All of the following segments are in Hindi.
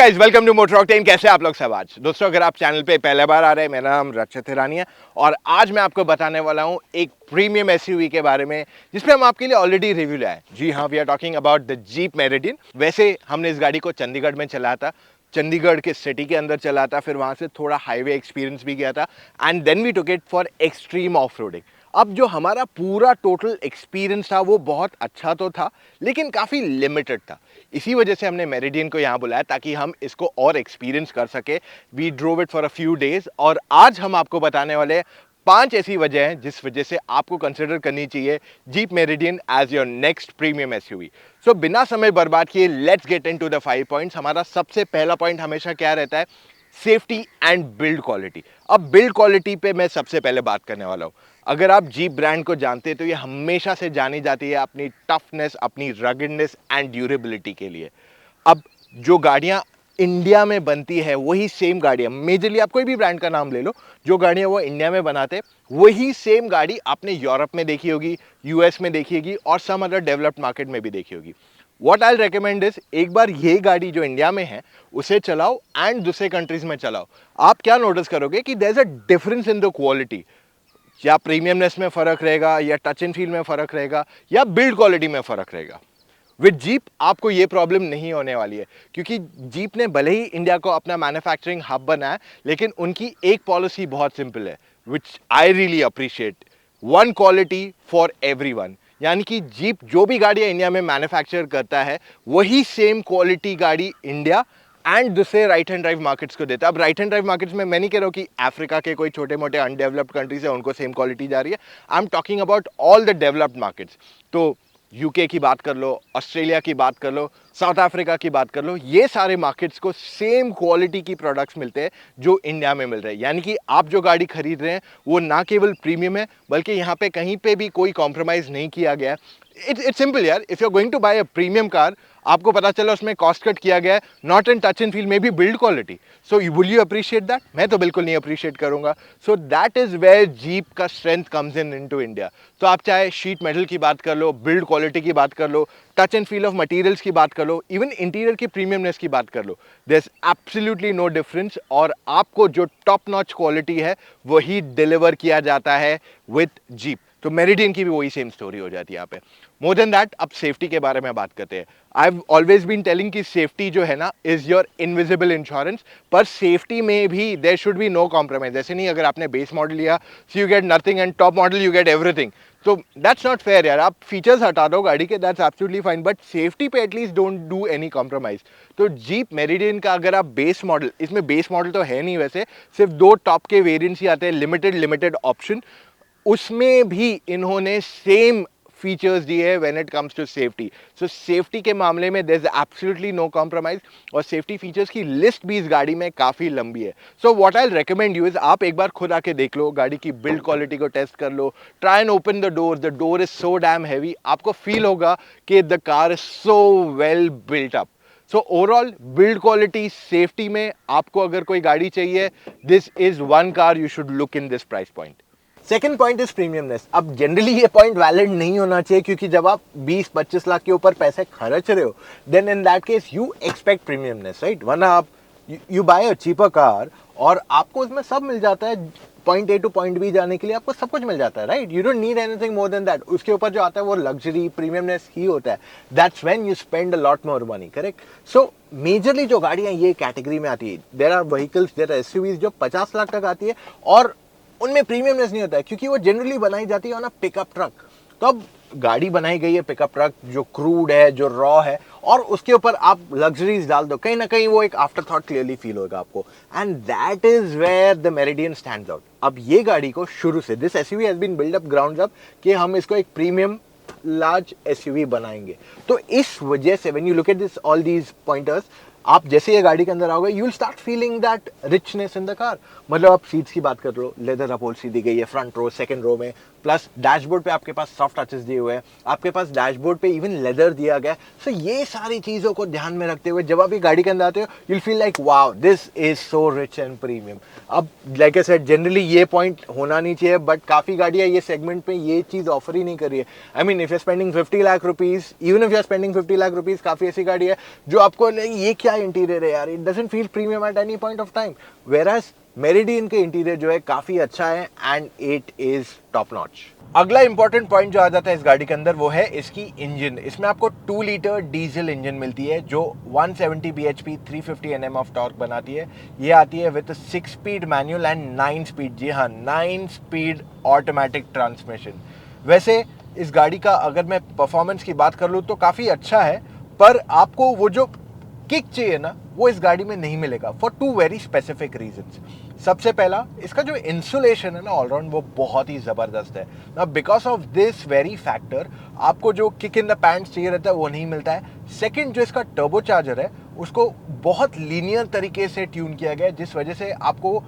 Guys, welcome to Motor Octane. कैसे आप लोग सब? आज दोस्तों, अगर आप चैनल पे पहले बार आ रहे हैं, मेरा नाम रक्षित हिरानी है और आज मैं आपको बताने वाला हूं एक प्रीमियम एसयूवी के बारे में जिसपे हम आपके लिए ऑलरेडी रिव्यू लाए। जी हाँ, we are talking about the Jeep Meridian. वैसे हमने इस गाड़ी को चंडीगढ़ में चलाया था, चंडीगढ़ के सिटी के अंदर चला था, फिर वहां से थोड़ा हाईवे एक्सपीरियंस भी किया था and then we took it for extreme off roading. अब जो हमारा पूरा टोटल एक्सपीरियंस था वो बहुत अच्छा तो था लेकिन काफ़ी लिमिटेड था। इसी वजह से हमने मेरिडियन को यहाँ बुलाया ताकि हम इसको और एक्सपीरियंस कर सके। We drove it for a few days और आज हम आपको बताने वाले 5 ऐसी वजह हैं जिस वजह से आपको कंसिडर करनी चाहिए Jeep Meridian as your next premium SUV. So बिना समय बर्बाद किए let's get into the 5 points. हमारा सबसे पहला पॉइंट हमेशा क्या रहता है? Safety and build quality. अब बिल्ड क्वालिटी पे मैं सबसे पहले बात करने वाला हूँ। अगर आप जीप ब्रांड को जानते हैं तो ये हमेशा से जानी जाती है अपनी टफनेस, अपनी रगडनेस एंड ड्यूरेबिलिटी के लिए। अब जो गाड़ियाँ इंडिया में बनती है वही सेम गाड़ियाँ, मेजरली आप कोई भी ब्रांड का नाम ले लो, जो गाड़ियाँ वो इंडिया में बनाते हैं वही सेम गाड़ी आपने यूरोप में देखी होगी, यूएस में देखी होगी और सम अदर डेवलप्ड मार्केट में भी देखी होगी। व्हाट आई रिकमेंड इज, एक बार ये गाड़ी जो इंडिया में है उसे चलाओ एंड दूसरे कंट्रीज में चलाओ। आप क्या नोटिस करोगे कि there is a difference in the quality. या प्रीमियमनेस में फर्क रहेगा, या टच एंड फील में फर्क रहेगा, या बिल्ड क्वालिटी में फर्क रहेगा। विद जीप आपको ये प्रॉब्लम नहीं होने वाली है क्योंकि जीप ने भले ही इंडिया को अपना मैन्युफैक्चरिंग हब बनाया लेकिन उनकी एक पॉलिसी बहुत सिंपल है which I really appreciate, one quality for everyone. यानी कि जीप जो भी गाड़ियां इंडिया में मैन्युफैक्चर करता है वही सेम क्वालिटी गाड़ी इंडिया एंड दूसरे राइट हैंड ड्राइव मार्केट्स को देता है। अब राइट हैंड ड्राइव मार्केट्स में मैं नहीं कह रहा हूँ कि अफ्रीका के कोई छोटे मोटे अनडेवलप्ड कंट्रीज है उनको सेम क्वालिटी जा रही है। I am talking about all the developed markets. तो यूके की बात कर लो, ऑस्ट्रेलिया की बात कर लो, साउथ अफ्रीका की बात कर लो, ये सारे मार्केट्स को सेम क्वालिटी की प्रोडक्ट्स मिलते हैं जो इंडिया में मिल रहे हैं। यानी कि आप जो गाड़ी खरीद रहे हैं वो ना केवल प्रीमियम है बल्कि यहाँ पे कहीं पे भी कोई कॉम्प्रोमाइज़ नहीं किया गया है। इट्स सिंपल यार, if you are going to buy a premium car, आपको पता चला उसमें कॉस्ट कट किया गया है, not in touch and feel में भी build quality. So will you appreciate that? मैं तो बिल्कुल नहीं अप्रिशिएट करूंगा। So that is where Jeep का strength comes into India. तो आप चाहे शीट मेटल की बात कर लो, बिल्ड क्वालिटी की बात कर लो, touch and feel of materials की बात कर लो, इवन इंटीरियर की प्रीमियमनेस की बात कर लो, there is absolutely no difference और आपको जो टॉप नॉच क्वालिटी है वही डिलीवर किया जाता है विद जीप। तो मेरिडियन की भी वही सेम स्टोरी हो जाती है यहाँ पे। मोर देन दैट, अब सेफ्टी के बारे में बात करते हैं। I have always been telling कि सेफ्टी जो है ना इज योर इनविजिबल इंश्योरेंस, पर सेफ्टी में भी there should be no compromise. ऐसे नहीं अगर आपने बेस मॉडल लिया so you get nothing and top model you get everything, तो दैट्स नॉट फेयर यार। आप फीचर्स हटा दो गाड़ी के, that's absolutely fine, but safety पे at least don't do any compromise. तो जीप मेरिडियन का अगर आप बेस मॉडल, इसमें बेस मॉडल तो है नहीं वैसे, सिर्फ 2 टॉप के वेरिएंट्स ही आते हैं, लिमिटेड ऑप्शन, उसमें भी इन्होंने सेम फीचर्स दिए है when it comes to safety. So safety के मामले में there is absolutely no compromise और सेफ्टी फीचर्स की लिस्ट भी इस गाड़ी में काफ़ी लंबी है। So what I recommend you is, आप एक बार खुद आके देख लो, गाड़ी की बिल्ड क्वालिटी को टेस्ट कर लो, try and open the door is so damn heavy, आपको फील होगा कि the car is so well built up. So overall build quality, safety में आपको अगर कोई गाड़ी चाहिए, this is one car you should look in this price point. Second point is premiumness. अब जनरली ये पॉइंट वैलिड नहीं होना चाहिए क्योंकि जब आप 20-25 लाख के ऊपर पैसे खर्च रहे हो then in that case you expect premiumness, right? वरना आप you buy a cheaper car और आपको उसमें सब मिल जाता है, point A to point B जाने के लिए आपको सब कुछ मिल जाता है, right? You don't need anything more than that. उसके ऊपर जो आता है वो लग्जरी प्रीमियमनेस ही होता है। That's when you spend a lot more money, correct? So majorly जो गाड़ियां ये कैटेगरी में आती है, there are vehicles, there are SUVs जो 50 लाख तक आती है और उनमें प्रीमियमनेस नहीं होता है क्योंकि वो जनरली बनाई जाती है ऑन अ पिकअप ट्रक। तो अब गाड़ी बनाई गई है पिकअप ट्रक जो क्रूड है, जो रॉ है, और उसके ऊपर आप लग्जरीज डाल दो, कहीं ना कहीं वो एक आफ्टर थॉट क्लियरली फील होगा आपको, and that is where the Meridian stands out. अब ये गाड़ी को शुरू से this SUV has been build up ground up कि हम इसको एक प्रीमियम लार्ज एसयूवी बनाएंगे। तो इस वजह से when you look at this all these pointers, आप जैसे ये गाड़ी के अंदर आओगे you will start feeling that richness in the car. मतलब आप सीट्स की बात कर लो, लेदर अपहोल्स्ट्री दी गई है फ्रंट रो, सेकंड रो में, प्लस डैशबोर्ड पे आपके पास सॉफ्ट टचेस दिए हुए हैं, आपके पास डैशबोर्ड पे इवन लेदर दिया गया है। सो ये सारी चीज़ों को ध्यान में रखते हुए जब आप ये गाड़ी के अंदर आते हो you will feel like wow this is so rich and premium. अब लाइक आई सेड जनरली ये पॉइंट होना नहीं चाहिए, बट काफ़ी गाड़ियाँ ये सेगमेंट में ये चीज़ ऑफर ही नहीं कर रही है। I mean if you are spending 50 lakh rupees, even if you are spending 50 lakh rupees, काफ़ी ऐसी गाड़ी है जो आपको ये क्या क्या इंटीरियर है यार, it doesn't feel premium at any point of time. Whereas meridian के इंटीरियर जो है काफ़ी अच्छा है and it is top notch. अगला इंपॉर्टेंट पॉइंट जो आ जाता है इस गाड़ी के अंदर वो है इसकी इंजन। इसमें आपको 2 लीटर डीजल इंजन मिलती है जो 170 bhp 350 Nm ऑफ टॉर्क बनाती है। ये आती है with 6 speed manual and 9 speed, जी हाँ 9 स्पीड ऑटोमेटिक ट्रांसमिशन। वैसे इस गाड़ी का अगर मैं परफॉर्मेंस की बात कर लूँ तो काफ़ी अच्छा है, पर आपको वो जो किक चाहिए ना वो इस गाड़ी में नहीं मिलेगा फॉर 2 वेरी स्पेसिफिक रीजंस। सबसे पहला, इसका जो इंसुलेशन है ना ऑलराउंड वो बहुत ही ज़बरदस्त है ना। Because of this very factor आपको जो किक इन द पैंट्स चाहिए रहता है वो नहीं मिलता है। सेकंड, जो इसका टर्बो चार्जर है उसको बहुत लीनियर तरीके से ट्यून किया गया है, जिस वजह से आपको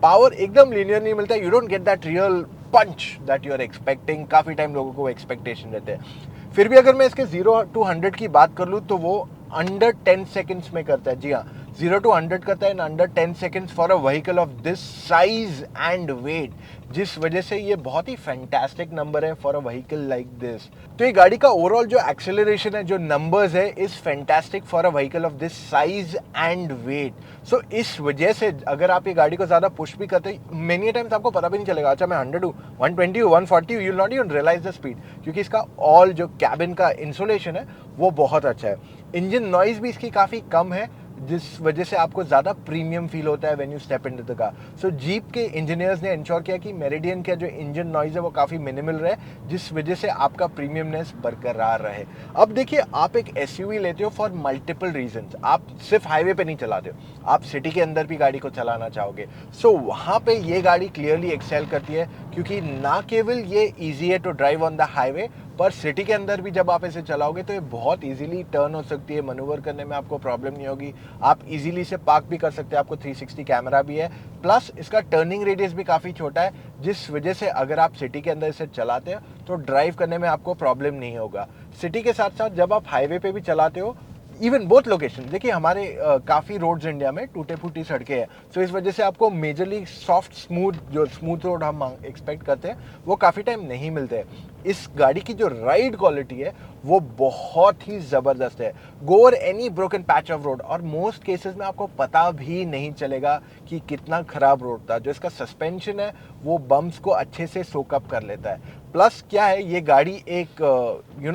पावर एकदम लीनियर नहीं मिलता है। You don't get that real punch that you are expecting. काफ़ी टाइम लोगों को एक्सपेक्टेशन रहते हैं। फिर भी अगर मैं इसके 0 to 100 की बात कर लूँ तो वो अंडर 10 सेकेंड्स में करता है। जी हाँ, 0 to 100 करता है in under 10 seconds for a vehicle of this size and weight, जिस वजह से ये बहुत ही फैंटास्टिक नंबर है for a vehicle like this. तो ये गाड़ी का ओवरऑल जो एक्सेलरेशन है, जो नंबर्स है, is fantastic for a vehicle of this size and weight. So इस वजह से अगर आप ये गाड़ी को ज़्यादा पुश भी करते हैं, मेनी टाइम्स आपको पता भी नहीं चलेगा अच्छा मैं 100 हूँ, 120 हूँ, 140 हूँ, you will not even realise the speed, क्योंकि इसका ऑल जो कैबिन का इंसुलेशन है वो बहुत अच्छा है। इंजन नॉइज भी इसकी काफ़ी कम है, जिस वजह से आपको ज़्यादा प्रीमियम फील होता है when you step into the car. So jeep के इंजीनियर्स ने इंश्योर किया कि मेरिडियन का जो इंजन नॉइज है वो काफ़ी मिनिमल रहे, जिस वजह से आपका प्रीमियमनेस बरकरार रहे। अब देखिए, आप एक एसयूवी लेते हो फॉर मल्टीपल रीजंस। आप सिर्फ हाईवे पे नहीं चलाते हो, आप सिटी के अंदर भी गाड़ी को चलाना चाहोगे। सो वहाँ पे ये गाड़ी क्लियरली एक्सेल करती है, क्योंकि ना केवल ये ईजी है to drive on the highway, पर सिटी के अंदर भी जब आप इसे चलाओगे तो ये बहुत इजीली टर्न हो सकती है, मनूवर करने में आपको प्रॉब्लम नहीं होगी। आप इजीली इसे पार्क भी कर सकते हैं, आपको 360 कैमरा भी है, प्लस इसका टर्निंग रेडियस भी काफ़ी छोटा है, जिस वजह से अगर आप सिटी के अंदर इसे चलाते हो तो ड्राइव करने में आपको प्रॉब्लम नहीं होगा। सिटी के साथ साथ जब आप हाईवे पे भी चलाते हो, इवन बोथ लोकेशन, देखिए हमारे काफ़ी रोड्स इंडिया में टूटे फूटी सड़कें हैं, तो इस वजह से आपको मेजरली सॉफ्ट स्मूथ रोड हम एक्सपेक्ट करते हैं वो काफ़ी टाइम नहीं मिलते हैं। इस गाड़ी की जो राइड क्वालिटी है वो बहुत ही ज़बरदस्त है। Go over any broken patch of road, और मोस्ट केसेस में आपको पता भी नहीं चलेगा कि कितना ख़राब रोड था। जो इसका सस्पेंशन है वो बम्प्स को अच्छे से सोकअप कर लेता है। प्लस क्या है, ये गाड़ी एक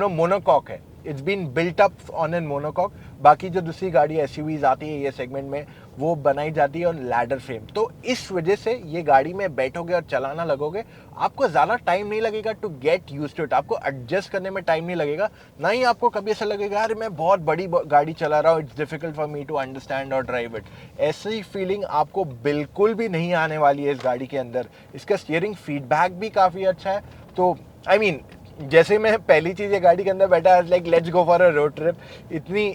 मोनोकॉक है, it's been built up on an monocoque. बाकी जो दूसरी गाड़ी एसयूवीज आती है ये सेगमेंट में, वो बनाई जाती है ऑन लैडर फ्रेम। तो इस वजह से ये गाड़ी में बैठोगे और चलाना लगोगे, आपको ज़्यादा टाइम नहीं लगेगा to get used to it, आपको एडजस्ट करने में टाइम नहीं लगेगा। ना ही आपको कभी ऐसा लगेगा अरे मैं बहुत बड़ी गाड़ी चला रहा हूँ, it's difficult for me to understand और ड्राइव इट। ऐसी फीलिंग आपको बिल्कुल भी नहीं आने वाली है इस गाड़ी के अंदर। इसका स्टीयरिंग फीडबैक भी काफ़ी अच्छा है। तो जैसे मैं पहली चीज़ ये गाड़ी के अंदर बैठा, like let's go for a road trip,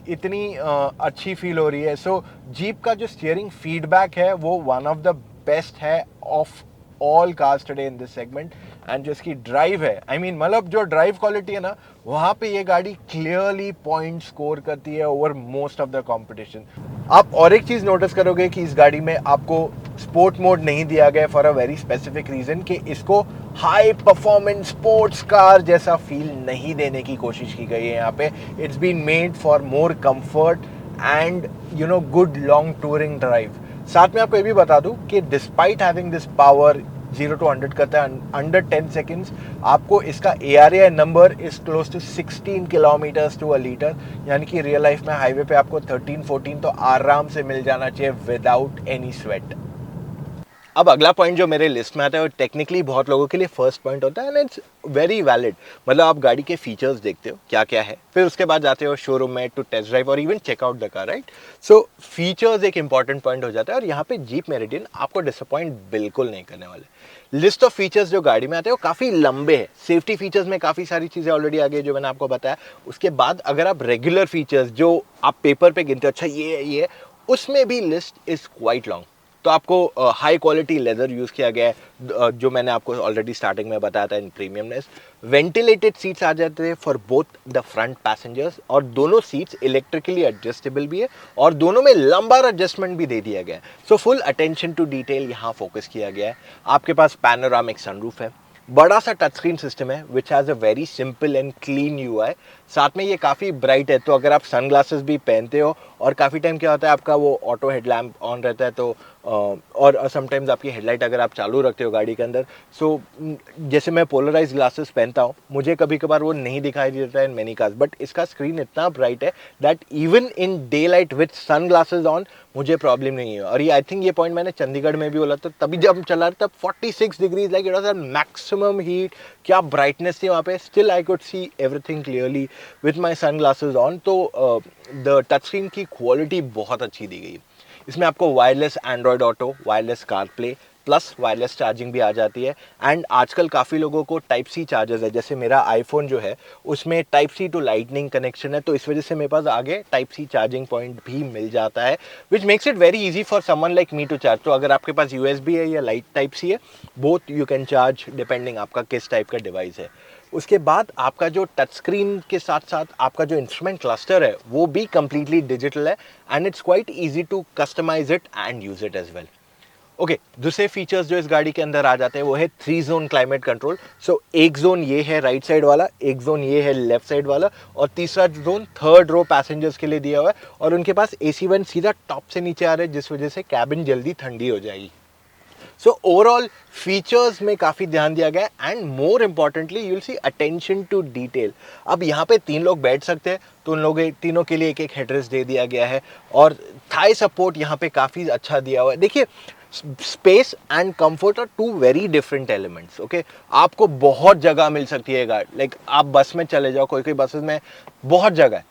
इतनी अच्छी फील हो रही है। सो जीप का जो स्टीयरिंग फीडबैक है वो वन ऑफ द बेस्ट है of all cars today in this segment. And जो इसकी ड्राइव है, मतलब जो ड्राइव क्वालिटी है ना, वहाँ पे ये गाड़ी क्लियरली पॉइंट स्कोर करती है over most of the competition. आप और एक चीज़ नोटिस करोगे कि इस गाड़ी में आपको स्पोर्ट मोड नहीं दिया गया for a very specific reason, कि इसको हाई परफॉर्मेंस स्पोर्ट्स कार जैसा फील नहीं देने की कोशिश की गई है यहाँ पे। It's been made for more comfort and good long touring drive. साथ में आपको ये भी बता दूं कि despite having this power 0 to 100 करता है अंडर 10 सेकेंड्स, आपको इसका ARAI number is close to 16 kilometres to a litre, यानी कि रियल लाइफ में हाईवे पे आपको 13-14 तो आराम से मिल जाना चाहिए विदाउट एनी स्वेट। अब अगला पॉइंट जो मेरे लिस्ट में आता है वो टेक्निकली बहुत लोगों के लिए फर्स्ट पॉइंट होता है, एंड इट्स वेरी वैलिड। मतलब आप गाड़ी के फीचर्स देखते हो क्या क्या है, फिर उसके बाद जाते हो शोरूम में टू टेस्ट ड्राइव और even checkout the car, right. So features एक इंपॉर्टेंट पॉइंट हो जाता है, और यहाँ पे जीप मेरिडियन आपको डिसअपॉइंट बिल्कुल नहीं करने वाले। लिस्ट ऑफ फीचर्स जो गाड़ी में आते हैं वो काफ़ी लंबे हैं। सेफ्टी फीचर्स में काफ़ी सारी चीज़ें ऑलरेडी आ गई जो मैंने आपको बताया। उसके बाद अगर आप रेगुलर फीचर्स जो आप पेपर पे गिनते हो, अच्छा ये उसमें भी लिस्ट इज़ क्वाइट लॉन्ग। तो आपको हाई क्वालिटी लेदर यूज़ किया गया है, जो मैंने आपको ऑलरेडी स्टार्टिंग में बताया था इन प्रीमियमनेस। वेंटिलेटेड सीट्स आ जाते हैं for both the front passengers, और दोनों सीट्स इलेक्ट्रिकली एडजस्टेबल भी है, और दोनों में लंबार एडजस्टमेंट भी दे दिया गया है। So full attention to detail यहाँ फोकस किया गया है। आपके पास पैनोरामिक सनरूफ है, बड़ा सा टच स्क्रीन सिस्टम है which has a very simple and clean UI. साथ में ये काफ़ी ब्राइट है, तो अगर आप सनग्लासेस भी पहनते हो और काफ़ी टाइम क्या होता है आपका वो ऑटो हेडलैम्प ऑन रहता है, तो और समटाइम्स आपकी हेडलाइट अगर आप चालू रखते हो गाड़ी के अंदर, सो जैसे मैं पोलराइज ग्लासेस पहनता हूँ, मुझे कभी कभार वो नहीं दिखाई देता है इन मेनी कार्स, बट इसका स्क्रीन इतना ब्राइट है that even in day light with sun glasses on मुझे प्रॉब्लम नहीं है। और ये आई थिंक ये पॉइंट मैंने चंडीगढ़ में भी बोला, तो तभी जब हम चला रहे तब 46 degrees like it was maximum heat, क्या ब्राइटनेस थी वहाँ पे, still I could see everything clearly with my sun glasses on. तो द टच स्क्रीन की क्वालिटी बहुत अच्छी दी गई। इसमें आपको wireless Android auto, wireless CarPlay plus wireless charging भी आ जाती है। एंड आजकल काफ़ी लोगों को टाइप सी चार्जर्स है, जैसे मेरा आईफोन जो है उसमें type C to lightning connection है, तो इस वजह से मेरे पास आगे टाइप सी चार्जिंग पॉइंट भी मिल जाता है, which makes it very easy for someone like me to charge. तो अगर आपके पास यूएसबी है या लाइट टाइप सी है, both you can charge depending आपका किस टाइप का डिवाइस है। उसके बाद आपका जो टच स्क्रीन के साथ साथ आपका जो इंस्ट्रूमेंट क्लस्टर है वो भी कंप्लीटली डिजिटल है, and it's quite easy to customise it and use it as well. Okay, दूसरे फीचर्स जो इस गाड़ी के अंदर आ जाते हैं वो है 3 जोन क्लाइमेट कंट्रोल। सो एक जोन ये है राइट साइड वाला, एक जोन ये है लेफ्ट साइड वाला, और तीसरा जोन थर्ड रो पैसेंजर्स के लिए दिया हुआ है, और उनके पास AC वन सीधा टॉप से नीचे आ रहा है, जिस वजह से कैबिन जल्दी ठंडी हो जाएगी। सो ओवरऑल फीचर्स में काफ़ी ध्यान दिया गया है, and more importantly you will see attention to detail. अब यहाँ पे 3 लोग बैठ सकते हैं, तो उन लोगों तीनों के लिए एक एक हेडरेस्ट दे दिया गया है, और थाई सपोर्ट यहाँ पे काफ़ी अच्छा दिया हुआ है। देखिए, space and comfort are two very different elements. Okay, आपको बहुत जगह मिल सकती है गाड़ी, लाइक आप बस में चले जाओ, कोई कोई बसेस में बहुत जगह है,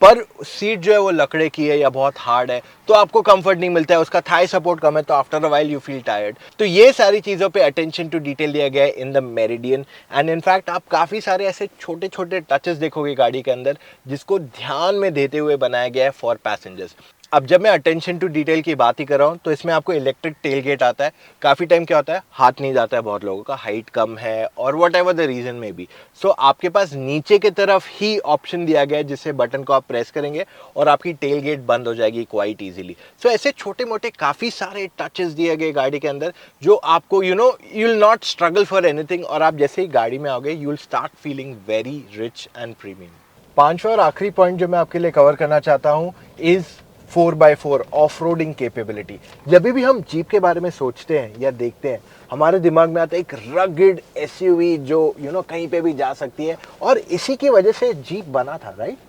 पर सीट जो है वो लकड़े की है या बहुत हार्ड है, तो आपको कंफर्ट नहीं मिलता है, उसका थाई सपोर्ट कम है, तो after a while you feel tired. तो ये सारी चीज़ों पे अटेंशन टू डिटेल दिया गया है in the meridian, and in fact आप काफ़ी सारे ऐसे छोटे छोटे टचेस देखोगे गाड़ी के अंदर जिसको ध्यान में देते हुए बनाया गया है फॉर पैसेंजर्स। अब जब मैं अटेंशन टू डिटेल की बात ही कर रहा हूँ, तो इसमें आपको इलेक्ट्रिक टेल गेट आता है। काफ़ी टाइम क्या होता है, हाथ नहीं जाता है बहुत लोगों का, हाइट कम है और वट एवर द रीज़न में भी, सो आपके पास नीचे की तरफ ही ऑप्शन दिया गया है, जिससे बटन को आप प्रेस करेंगे और आपकी टेल गेट बंद हो जाएगी क्वाइट ईजिली। सो ऐसे छोटे मोटे काफ़ी सारे टचेस दिए गए गाड़ी के अंदर, जो आपको you will not struggle for anything, और आप जैसे ही गाड़ी में आओगे you will start feeling very rich and premium. पांचवा और आखिरी पॉइंट जो मैं आपके लिए कवर करना चाहता हूँ is 4x4 off roading capability. जब भी हम जीप के बारे में सोचते हैं या देखते हैं, हमारे दिमाग में आता है एक रगिड एसयूवी जो कहीं पे भी जा सकती है, और इसी की वजह से जीप बना था, राइट।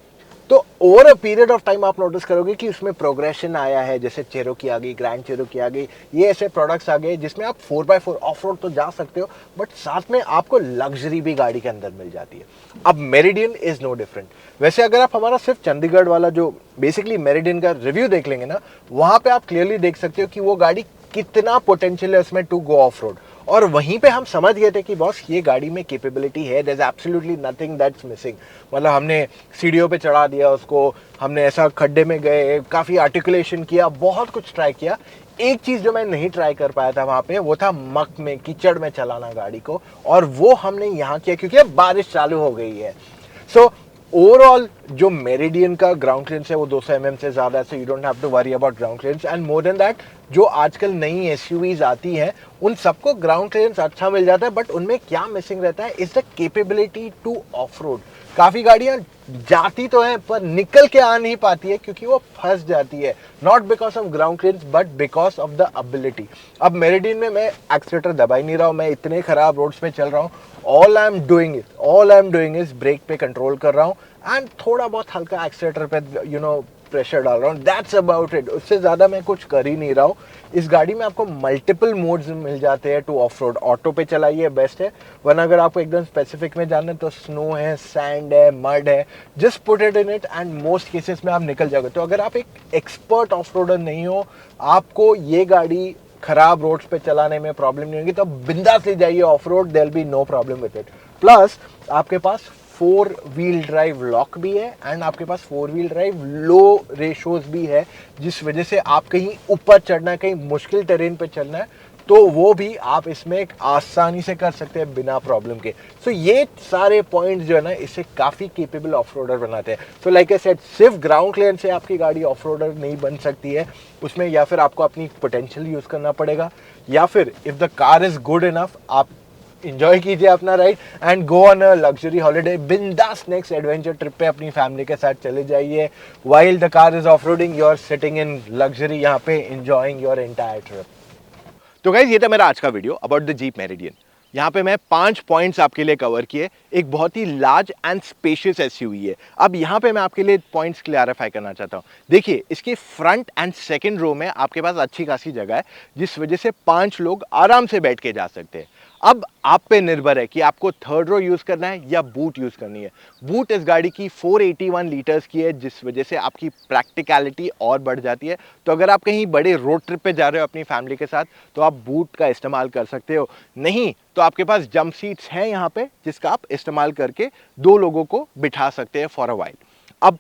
तो over a period of time आप नोटिस करोगे कि उसमें प्रोग्रेशन आया है, जैसे चेरोकी आ गई, ग्रैंड चेरोकी आ गई, ये ऐसे प्रोडक्ट्स आ गए जिसमें आप 4x4 ऑफ रोड तो जा सकते हो, बट साथ में आपको लग्जरी भी गाड़ी के अंदर मिल जाती है। अब मेरिडियन इज नो डिफरेंट। वैसे अगर आप हमारा सिर्फ चंडीगढ़ वाला जो बेसिकली मेरिडियन का रिव्यू देख लेंगे ना, वहां पे आप क्लियरली देख सकते हो कि वो गाड़ी कितना पोटेंशियल है उसमें टू गो ऑफ रोड, और वहीं पे हम समझ गए थे कि बॉस ये गाड़ी में कैपेबिलिटी है, there is absolutely nothing that's missing. मतलब हमने सीढ़ियों पे चढ़ा दिया उसको, हमने ऐसा खड्डे में गए, काफ़ी आर्टिकुलेशन किया, बहुत कुछ ट्राई किया। एक चीज़ जो मैं नहीं ट्राई कर पाया था वहाँ पे, वो था मक में, कीचड़ में चलाना गाड़ी को, और वो हमने यहाँ किया क्योंकि अब बारिश चालू हो गई है। सो ओवरऑल जो मेरिडियन का ग्राउंड क्लियरेंस है वो 200 mm से ज़्यादा है, so you don't have to worry about ground clearance. And more than that, जो आजकल नई एसयूवीज आती हैं उन सबको ग्राउंड क्लियरेंस अच्छा मिल जाता है, बट उनमें क्या मिसिंग रहता है is the capability two of road. काफ़ी गाड़ियाँ जाती तो हैं पर निकल के आ नहीं पाती है क्योंकि वो फंस जाती है, not because of ground clearance but because of the ability. अब मेरिडियन में मैं एक्सीलेटर दबा ही नहीं रहा हूँ, मैं इतने खराब रोड्स पे चल रहा हूँ, all I am doing is brake पे कंट्रोल कर रहा हूँ एंड थोड़ा बहुत हल्का एक्सीलेटर पे प्रेशर डाल रहा हूँ, दैट्स अबाउट इट। उससे ज़्यादा मैं कुछ कर ही नहीं रहा हूँ। इस गाड़ी में आपको मल्टीपल मोड्स मिल जाते हैं टू ऑफ रोड। ऑटो पे चलाइए बेस्ट है, वरना अगर आपको एकदम स्पेसिफिक में जाना है तो स्नो है, सैंड है, मड है, just put it in it and most cases में आप निकल जाओगे। तो अगर आप एक एक्सपर्ट ऑफ रोडर नहीं हो, आपको ये गाड़ी खराब रोड्स पे चलाने में प्रॉब्लम नहीं होगी, तो बिंदास ले जाइए off road, there will be no problem with it. Plus आपके पास 4 व्हील ड्राइव लॉक भी है एंड आपके पास 4 व्हील ड्राइव लो रेशोज भी है, जिस वजह से आप कहीं ऊपर चढ़ना है, कहीं मुश्किल टेरेन पे चलना है, तो वो भी आप इसमें आसानी से कर सकते हैं बिना प्रॉब्लम के। सो ये सारे पॉइंट्स जो है ना, इसे काफ़ी केपेबल ऑफ रोडर बनाते हैं। सो लाइक आई सेड, सिर्फ ग्राउंड क्लियरेंस से आपकी गाड़ी ऑफ रोडर नहीं बन सकती है, उसमें या फिर आपको अपनी पोटेंशियल यूज़ करना पड़ेगा, या फिर if the car is good enough आप एंजॉय कीजिए अपना ride and go on a luxury holiday, बिंदास नेक्स्ट एडवेंचर ट्रिप पे अपनी फैमिली के साथ चले जाइए। While the car is off roading, you are sitting in luxury यहाँ पे एंजॉइंग योर एंटायर ट्रिप। तो गाइज ये था मेरा आज का video about the Jeep Meridian. यहाँ पे मैं 5 पॉइंट्स आपके लिए कवर किए। एक बहुत ही लार्ज एंड स्पेशियस एसयूवी है। अब यहाँ पे मैं आपके लिए पॉइंट्स क्लैरिफाई करना चाहता हूँ। देखिए, इसके फ्रंट एंड सेकंड रो में आपके पास अच्छी खासी जगह है, जिस वजह से 5 लोग आराम से बैठ के जा सकते हैं। अब आप पे निर्भर है कि आपको थर्ड रो यूज करना है या बूट यूज करनी है। बूट इस गाड़ी की 481 लीटर्स की है, जिस वजह से आपकी प्रैक्टिकलिटी और बढ़ जाती है। तो अगर आप कहीं बड़े रोड ट्रिप पे जा रहे हो अपनी फैमिली के साथ, तो आप बूट का इस्तेमाल कर सकते हो। नहीं तो आपके पास जंप सीट्स हैं यहाँ पे, जिसका आप इस्तेमाल करके 2 लोगों को बिठा सकते हैं फॉर अ वाइल। अब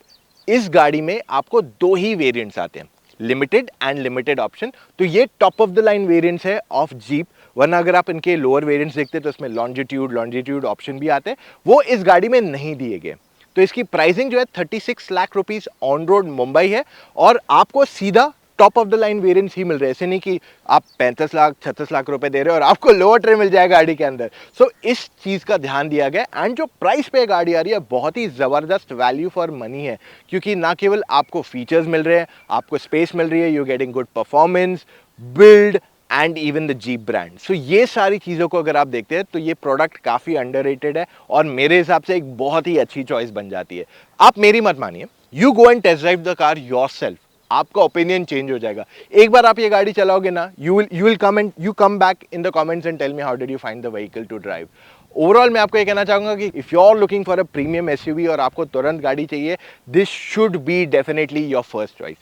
इस गाड़ी में आपको 2 ही वेरिएंट्स आते हैं, लिमिटेड एंड लिमिटेड ऑप्शन। तो ये top of the line variants है ऑफ जीप, वरना अगर आप इनके लोअर वेरिएंट्स देखते हैं तो इसमें लॉन्जिट्यूड ऑप्शन भी आते हैं, वो इस गाड़ी में नहीं दिए गए। तो इसकी प्राइसिंग जो है 36 lakh rupees on road Mumbai है, और आपको सीधा top of the line variants ही मिल रहे हैं। ऐसे नहीं कि आप 35 लाख 36 लाख रुपए दे रहे हो और आपको लोअर ट्रिम मिल जाएगा गाड़ी के अंदर। सो इस चीज का ध्यान दिया गया। एंड जो प्राइस पे गाड़ी आ रही है, बहुत ही जबरदस्त वैल्यू फॉर मनी है, क्योंकि ना केवल आपको फीचर्स मिल रहे हैं, आपको स्पेस मिल रही है, you getting good performance, build and even the Jeep brand. So ये सारी चीज़ों को अगर आप देखते हैं तो ये प्रोडक्ट काफ़ी अंडररेटेड है, और मेरे हिसाब से एक बहुत ही अच्छी चॉइस बन जाती है। आप मेरी मत मानिए, you go and test drive the car yourself, आपका ओपिनियन चेंज हो जाएगा। एक बार आप ये गाड़ी चलाओगे ना, you will come back in the comments and tell me how did you find the vehicle to drive. Overall मैं आपको ये कहना चाहूंगा कि if you are looking for a premium SUV और आपको तुरंत गाड़ी चाहिए, this should be definitely your first choice.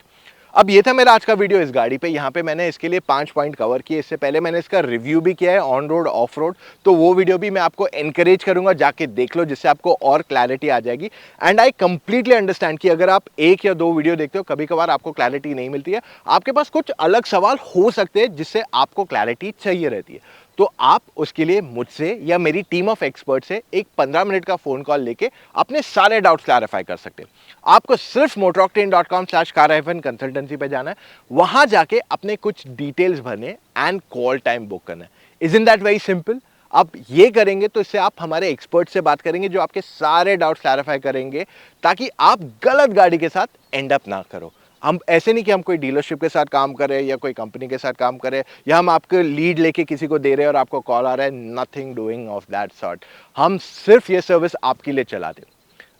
अब ये था मेरा आज का वीडियो इस गाड़ी पे। यहाँ पे मैंने इसके लिए 5 पॉइंट कवर किए। इससे पहले मैंने इसका रिव्यू भी किया है ऑन रोड ऑफ रोड, तो वो वीडियो भी मैं आपको एनकरेज करूंगा जाके देख लो, जिससे आपको और क्लैरिटी आ जाएगी। एंड आई कंप्लीटली अंडरस्टैंड कि अगर आप 1 या 2 वीडियो देखते हो, कभी कभार आपको क्लैरिटी नहीं मिलती है, आपके पास कुछ अलग सवाल हो सकते हैं जिससे आपको क्लैरिटी चाहिए रहती है। तो आप उसके लिए मुझसे या मेरी टीम ऑफ एक्सपर्ट से एक 15 मिनट का फोन कॉल लेके अपने सारे डाउट्स क्लैरिफाई कर सकते हैं। आपको सिर्फ motoroctane.com/car-consultancy पे जाना है, वहां जाके अपने कुछ डिटेल्स भरने एंड कॉल टाइम बुक करना है। Isn't that very simple? आप ये करेंगे तो इससे आप हमारे एक्सपर्ट से बात करेंगे, जो आपके सारे डाउट्स क्लैरिफाई करेंगे, ताकि आप गलत गाड़ी के साथ एंड अप ना करो। हम ऐसे नहीं कि हम कोई डीलरशिप के साथ काम करें या कोई कंपनी के साथ काम करें, या हम आपके लीड लेके किसी को दे रहे हैं और आपको कॉल आ रहा है, nothing doing of that sort. हम सिर्फ ये सर्विस आपके लिए चलाते हैं।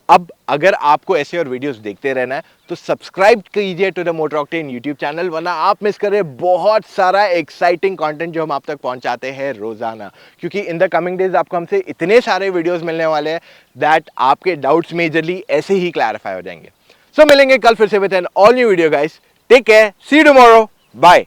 अब अगर आपको ऐसे और वीडियोस देखते रहना है तो सब्सक्राइब कीजिए to the Motor Octane YouTube channel, वरना आप मिस कर रहे हैं बहुत सारा एक्साइटिंग कंटेंट जो हम आप तक पहुंचाते हैं रोजाना। क्योंकि इन द कमिंग डेज आपको हमसे इतने सारे वीडियोस मिलने वाले हैं दैट आपके डाउट्स मेजरली ऐसे ही क्लैरिफाई हो जाएंगे। सो मिलेंगे कल फिर से with an all new video guys. Take care, see you tomorrow, bye.